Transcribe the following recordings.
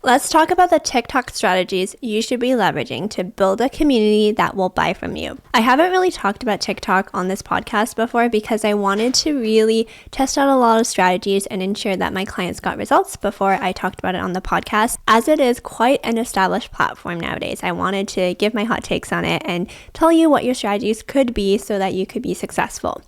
Let's talk about the TikTok strategies you should be leveraging to build a community that will buy from you. I haven't really talked about TikTok on this podcast before because I wanted to really test out a lot of strategies and ensure that my clients got results before I talked about it on the podcast. As it is quite an established platform nowadays, I wanted to give my hot takes on it and tell you what your strategies could be so that you could be successful.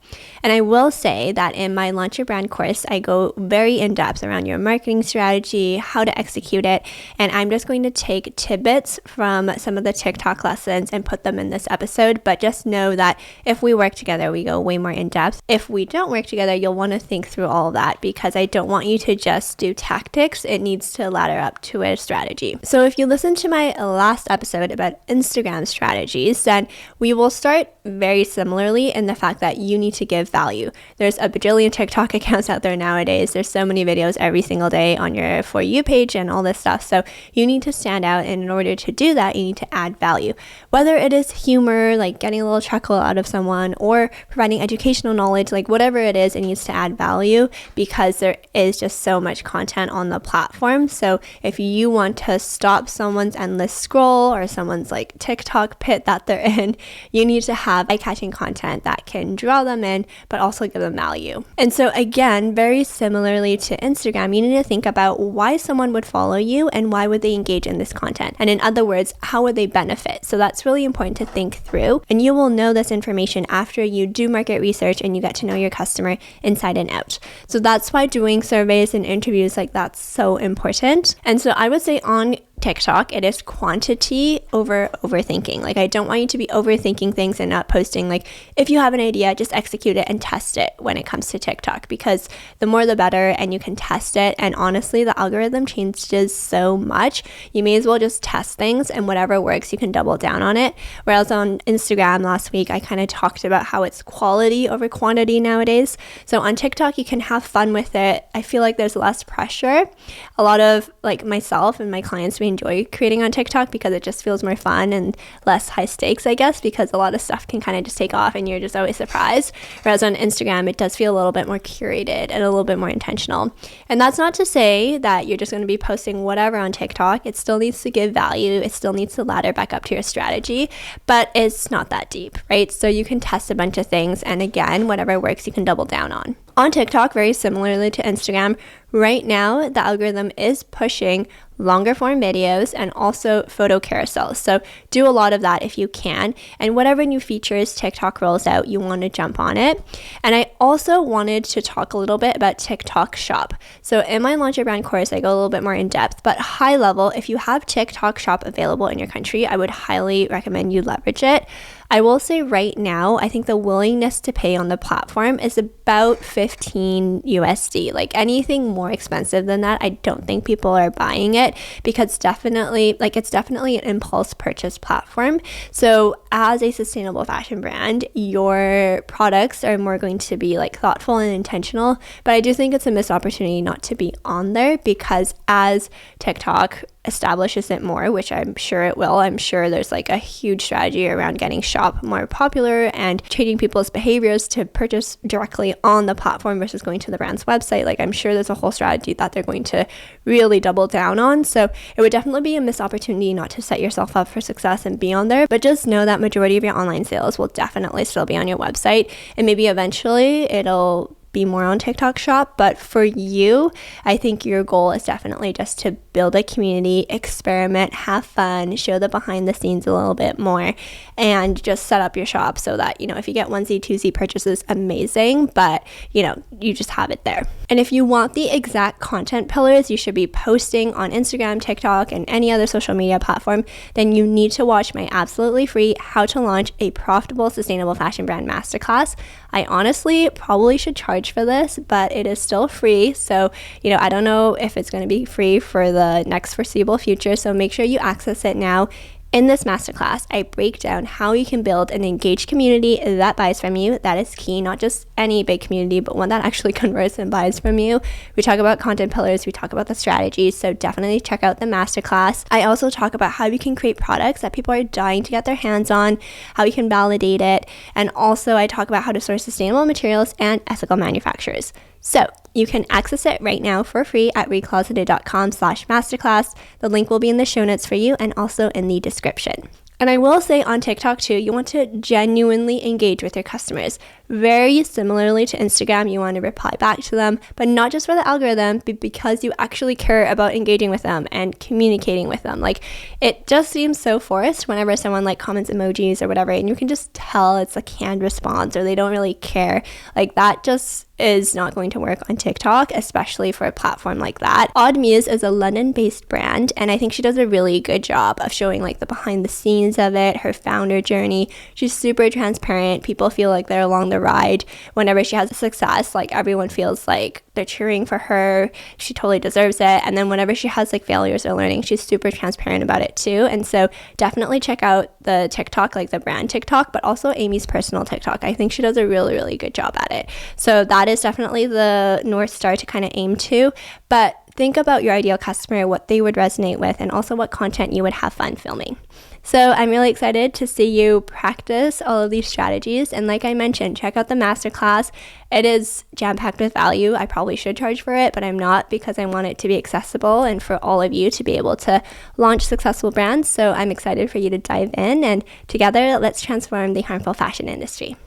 And I will say that in my Launch Your Brand course, I go very in depth around your marketing strategy, how to execute it. And I'm just going to take tidbits from some of the TikTok lessons and put them in this episode. But just know that if we work together, we go way more in depth. If we don't work together, you'll want to think through all of that because I don't want you to just do tactics. It needs to ladder up to a strategy. So if you listen to my last episode about Instagram strategies, then we will start very similarly in the fact that you need to give value. There's a bajillion TikTok accounts out there nowadays. There's so many videos every single day on your For You page and all this stuff. So you need to stand out, and in order to do that, you need to add value. Whether it is humor, like getting a little chuckle out of someone, or providing educational knowledge, like whatever it is, it needs to add value because there is just so much content on the platform. So if you want to stop someone's endless scroll or someone's like TikTok pit that they're in, you need to have eye-catching content that can draw them in, but also give them value. And so again, very similarly to Instagram, you need to think about why someone would follow you and why would they engage in this content? And in other words, how would they benefit? So that's really important to think through. And you will know this information after you do market research and you get to know your customer inside and out. So that's why doing surveys and interviews like that's so important. And so I would say on TikTok, it is quantity over overthinking. Like I don't want you to be overthinking things and not posting. Like if you have an idea, just execute it and test it when it comes to TikTok because the more the better and you can test it. And honestly, the algorithm changes so much. You may as well just test things and whatever works, you can double down on it. Whereas on Instagram last week, I kind of talked about how it's quality over quantity nowadays. So on TikTok, you can have fun with it. I feel like there's less pressure. A lot of like myself and my clients, we enjoy creating on TikTok because it just feels more fun and less high stakes, I guess, because a lot of stuff can kind of just take off and you're just always surprised. Whereas on Instagram, it does feel a little bit more curated and a little bit more intentional. And that's not to say that you're just going to be posting whatever on TikTok. It still needs to give value. It still needs to ladder back up to your strategy, but it's not that deep, right? So you can test a bunch of things. And again, whatever works, you can double down on. On TikTok, very similarly to Instagram, right now, the algorithm is pushing longer form videos and also photo carousels. So do a lot of that if you can. And whatever new features TikTok rolls out, you want to jump on it. And I also wanted to talk a little bit about TikTok Shop. So in my Launch Your Brand course, I go a little bit more in depth, but high level, if you have TikTok Shop available in your country, I would highly recommend you leverage it. I will say right now, I think the willingness to pay on the platform is about 15 USD. Like anything more expensive than that, I don't think people are buying it because it's definitely an impulse purchase platform. So as a sustainable fashion brand, your products are more going to be like thoughtful and intentional. But I do think it's a missed opportunity not to be on there because as TikTok establishes it more, which I'm sure it will. I'm sure there's like a huge strategy around getting Shop more popular and changing people's behaviors to purchase directly on the platform versus going to the brand's website. Like I'm sure there's a whole strategy that they're going to really double down on. So it would definitely be a missed opportunity not to set yourself up for success and be on there. But just know that majority of your online sales will definitely still be on your website, and maybe eventually it'll be more on TikTok Shop. But for you, I think your goal is definitely just to build a community, experiment, have fun, show the behind the scenes a little bit more, and just set up your shop so that, if you get onesie, twosie purchases, amazing, but, you just have it there. And if you want the exact content pillars you should be posting on Instagram, TikTok, and any other social media platform, then you need to watch my absolutely free How to Launch a Profitable Sustainable Fashion Brand Masterclass. I honestly probably should charge for this, but it is still free. So, I don't know if it's going to be free for the next foreseeable future. So make sure you access it now. In this masterclass, I break down how you can build an engaged community that buys from you. That is key, not just any big community, but one that actually converts and buys from you. We talk about content pillars, we talk about the strategies, so definitely check out the masterclass. I also talk about how you can create products that people are dying to get their hands on, how you can validate it, and also I talk about how to source sustainable materials and ethical manufacturers. So you can access it right now for free at recloseted.com/masterclass. The link will be in the show notes for you and also in the description. And I will say on TikTok too, you want to genuinely engage with your customers. Very similarly to Instagram, you want to reply back to them, but not just for the algorithm, but because you actually care about engaging with them and communicating with them. Like, it just seems so forced whenever someone like comments emojis or whatever, and you can just tell it's a canned response or they don't really care. Like, that just is not going to work on TikTok, especially for a platform like that. Odd Muse is a London-based brand, and I think she does a really good job of showing like the behind the scenes of it, her founder journey. She's super transparent. People feel like they're along the ride. Whenever she has a success, like, everyone feels like they're cheering for her. She totally deserves it. And then whenever she has like failures or learning, she's super transparent about it too. And so definitely check out the TikTok, like the brand TikTok, but also Amy's personal TikTok. I think she does a really, really good job at it. So that is definitely the North Star to kind of aim to. But think about your ideal customer, what they would resonate with, and also what content you would have fun filming. So I'm really excited to see you practice all of these strategies. And like I mentioned, check out the masterclass. It is jam-packed with value. I probably should charge for it, but I'm not, because I want it to be accessible and for all of you to be able to launch successful brands. So I'm excited for you to dive in, and together, let's transform the harmful fashion industry.